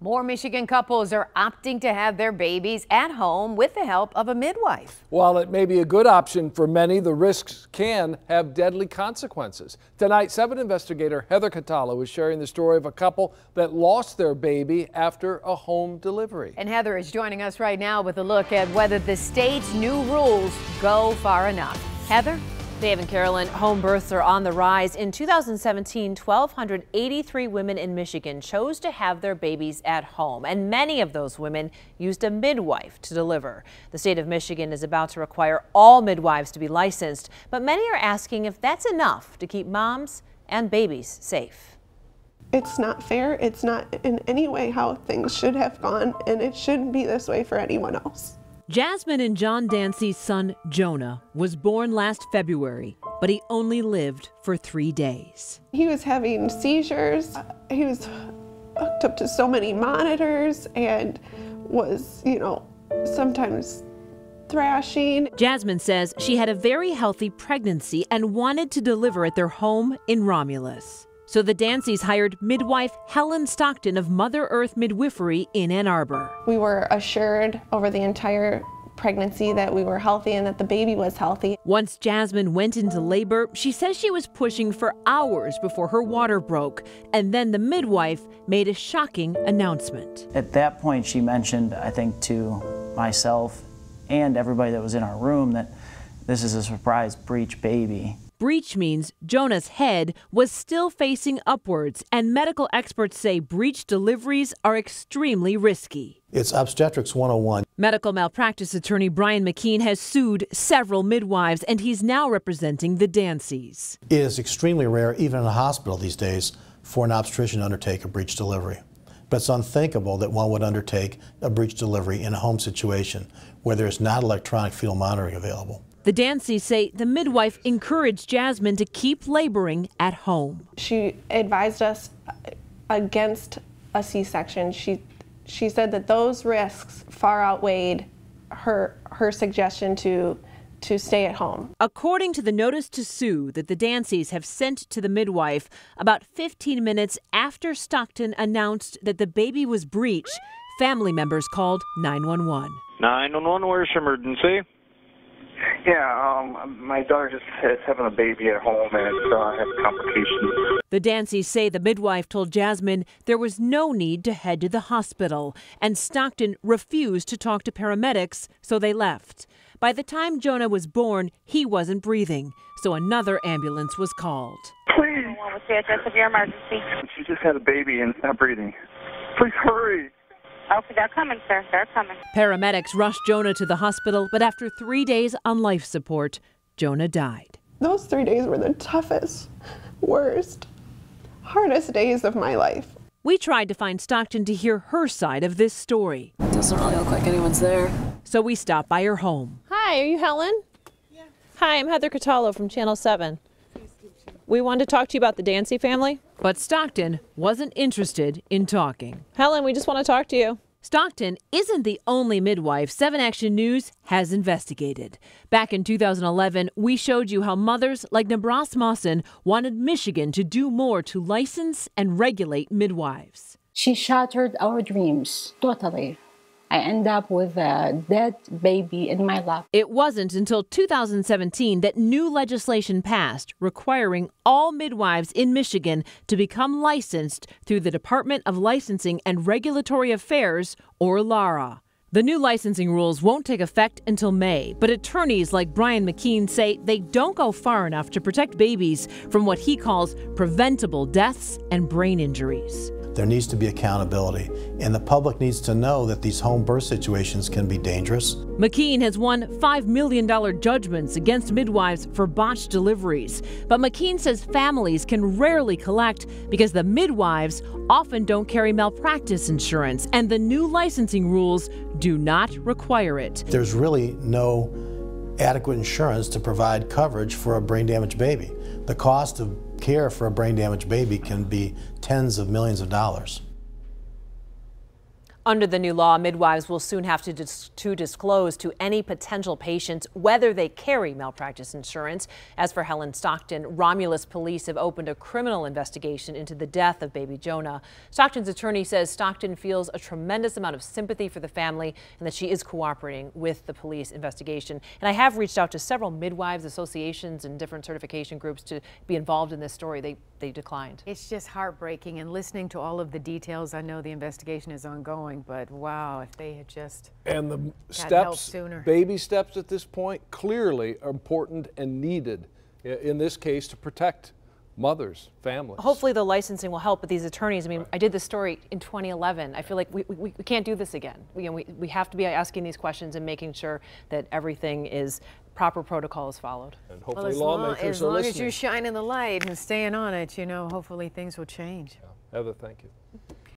More Michigan couples are opting to have their babies at home with the help of a midwife. While it may be a good option for many, the risks can have deadly consequences. Tonight, 7 investigator Heather Catalo is sharing the story of a couple that lost their baby after a home delivery. And Heather is joining us right now with a look at whether the state's new rules go far enough. Heather? Dave and Carolyn, home births are on the rise. In 2017, 1,283 women in Michigan chose to have their babies at home, and many of those women used a midwife to deliver. The state of Michigan is about to require all midwives to be licensed, but many are asking if that's enough to keep moms and babies safe. It's not fair. It's not in any way how things should have gone, and it shouldn't be this way for anyone else. Jasmine and John Dancy's son, Jonah, was born last February, but he only lived for 3 days. He was having seizures. He was hooked up to so many monitors and was, sometimes thrashing. Jasmine says she had a very healthy pregnancy and wanted to deliver at their home in Romulus. So the Dancys hired midwife Helen Stockton of Mother Earth Midwifery in Ann Arbor. We were assured over the entire pregnancy that we were healthy and that the baby was healthy. Once Jasmine went into labor, she says she was pushing for hours before her water broke. And then the midwife made a shocking announcement. At that point, she mentioned, I think, to myself and everybody that was in our room that this is a surprise breech baby. Breech means Jonah's head was still facing upwards, and medical experts say breech deliveries are extremely risky. It's obstetrics 101. Medical malpractice attorney Brian McKean has sued several midwives, and he's now representing the Dancys. It is extremely rare, even in a hospital these days, for an obstetrician to undertake a breech delivery. But it's unthinkable that one would undertake a breech delivery in a home situation where there's not electronic fetal monitoring available. The Dancys say the midwife encouraged Jasmine to keep laboring at home. She advised us against a C-section. She said that those risks far outweighed her suggestion to stay at home. According to the notice to sue that the Dancys have sent to the midwife, about 15 minutes after Stockton announced that the baby was breech, family members called 911. 911, where's your emergency? Yeah, my daughter just is having a baby at home and has complications. The Dancys say the midwife told Jasmine there was no need to head to the hospital, and Stockton refused to talk to paramedics, so they left. By the time Jonah was born, he wasn't breathing, so another ambulance was called. Please. What's the address of your emergency? She just had a baby and it's not breathing. Please hurry. Okay, they're coming, sir. They're coming. Paramedics rushed Jonah to the hospital, but after 3 days on life support, Jonah died. Those 3 days were the toughest, worst, hardest days of my life. We tried to find Stockton to hear her side of this story. Doesn't really look like anyone's there. So we stopped by her home. Hi, are you Helen? Yeah. Hi, I'm Heather Catalo from Channel 7. We wanted to talk to you about the Dancy family. But Stockton wasn't interested in talking. Helen, we just want to talk to you. Stockton isn't the only midwife 7 Action News has investigated. Back in 2011, we showed you how mothers like Nebras Mawson wanted Michigan to do more to license and regulate midwives. She shattered our dreams totally. I end up with a dead baby in my lap. It wasn't until 2017 that new legislation passed requiring all midwives in Michigan to become licensed through the Department of Licensing and Regulatory Affairs, or LARA. The new licensing rules won't take effect until May, but attorneys like Brian McKean say they don't go far enough to protect babies from what he calls preventable deaths and brain injuries. There needs to be accountability, and the public needs to know that these home birth situations can be dangerous. McKean has won $5 million judgments against midwives for botched deliveries. But McKean says families can rarely collect because the midwives often don't carry malpractice insurance, and the new licensing rules do not require it. There's really no adequate insurance to provide coverage for a brain damaged baby. The cost of care for a brain damaged baby can be tens of millions of dollars. Under the new law, midwives will soon have to disclose to any potential patients whether they carry malpractice insurance. As for Helen Stockton, Romulus police have opened a criminal investigation into the death of baby Jonah. Stockton's attorney says Stockton feels a tremendous amount of sympathy for the family and that she is cooperating with the police investigation. And I have reached out to several midwives associations and different certification groups to be involved in this story. They declined. It's just heartbreaking, and listening to all of the details, I know the investigation is ongoing, but wow, if they had just the help sooner. Baby steps at this point, clearly important and needed in this case to protect mothers, families. Hopefully the licensing will help, but these attorneys, I mean, I did this story in 2011. I feel like we can't do this again. We have to be asking these questions and making sure that everything is proper protocol is followed. And hopefully lawmakers are listening. As long as you're shining the light and staying on it, hopefully things will change. Heather, thank you.